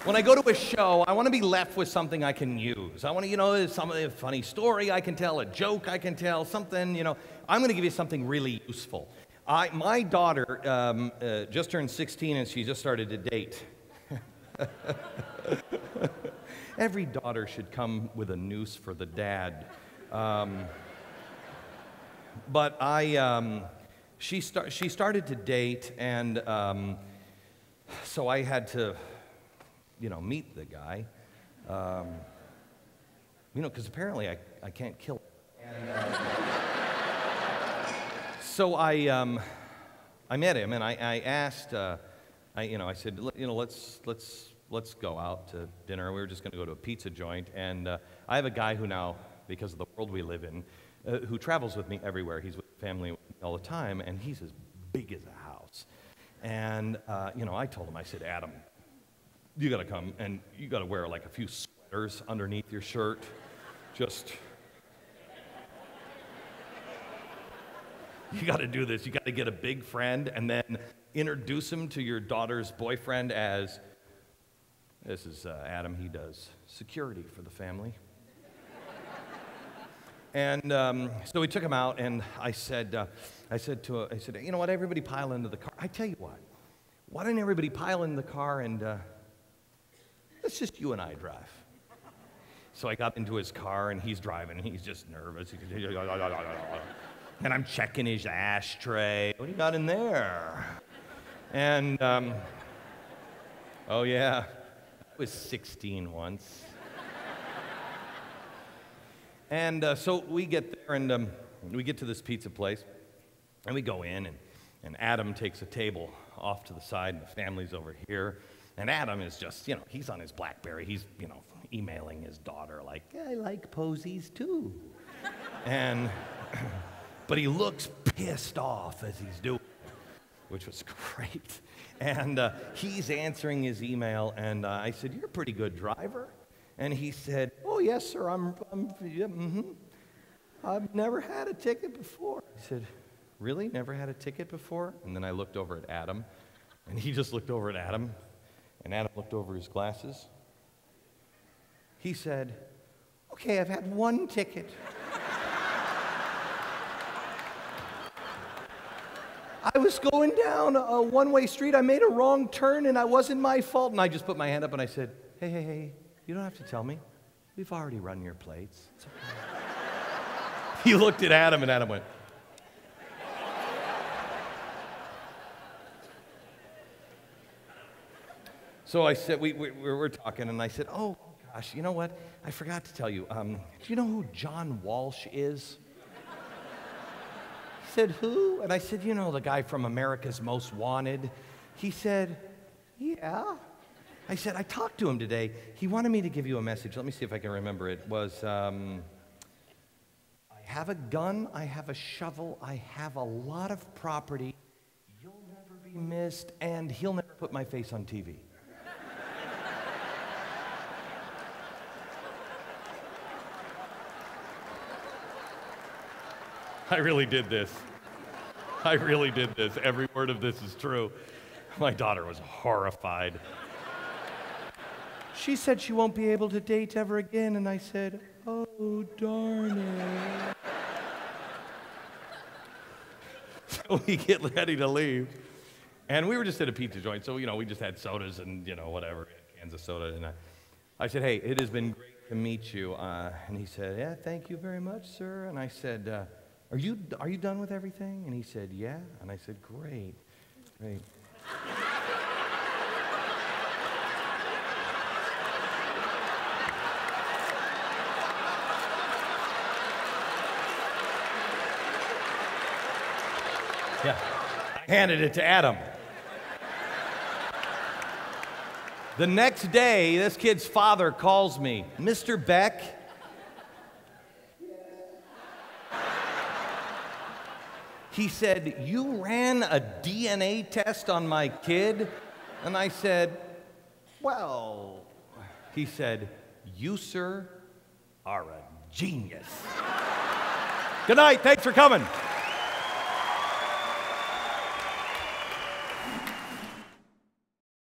When I go to a show, I want to be left with something I can use. I want to, a funny story I can tell, a joke I can tell, something, I'm going to give you something really useful. My daughter just turned 16 and she just started to date. Every daughter should come with a noose for the dad. She started to date, and so I had to, meet the guy, because apparently I can't kill him. And, so I met him, and I asked, I said, let's go out to dinner. We were just going to go to a pizza joint, and I have a guy who now, because of the world we live in, who travels with me everywhere. He's with family all the time, and he's as big as a house. And, I told him, I said, Adam, you got to come, and you got to wear like a few sweaters underneath your shirt. You got to do this. You got to get a big friend and then introduce him to your daughter's boyfriend as, this is Adam, he does security for the family. And so we took him out, and I said, you know what, everybody pile into the car. I tell you what, why don't everybody pile in the car and it's just you and I drive. So I got into his car, and he's driving, and he's just nervous. And I'm checking his ashtray. What do you got in there? And, oh yeah, I was 16 once. And so we get there, and we get to this pizza place, and we go in, and Adam takes a table off to the side, and the family's over here. And Adam is just, he's on his BlackBerry. He's, emailing his daughter like, I like posies too. But he looks pissed off as he's doing it, which was great. And he's answering his email, and I said, you're a pretty good driver. And he said, oh, yes, sir, I've never had a ticket before. I said, really? Never had a ticket before? And then I looked over at Adam, and he just looked over at Adam, and Adam looked over his glasses. He said, okay, I've had one ticket. I was going down a one-way street. I made a wrong turn, and it wasn't my fault. And I just put my hand up, and I said, hey, you don't have to tell me. We've already run your plates. It's okay. He looked at Adam, and Adam went. So I said, we're talking, and I said, oh, gosh, you know what? I forgot to tell you. Do you know who John Walsh is? He said, who? And I said, the guy from America's Most Wanted. He said, yeah. I said, I talked to him today. He wanted me to give you a message. Let me see if I can remember it. It was, I have a gun, I have a shovel, I have a lot of property. You'll never be missed, and he'll never put my face on TV. I really did this. Every word of this is true. My daughter was horrified. She said she won't be able to date ever again, and I said, oh, darn it. So we get ready to leave, and we were just at a pizza joint, so, we just had sodas and, whatever, cans of soda, and I said, hey, it has been great to meet you, and he said, yeah, thank you very much, sir, and I said, are you done with everything? And he said, yeah. And I said, great. Yeah. I handed it to Adam. The next day, this kid's father calls me, Mr. Beck. He said, you ran a DNA test on my kid? And I said, well, he said, you, sir, are a genius. Good night. Thanks for coming.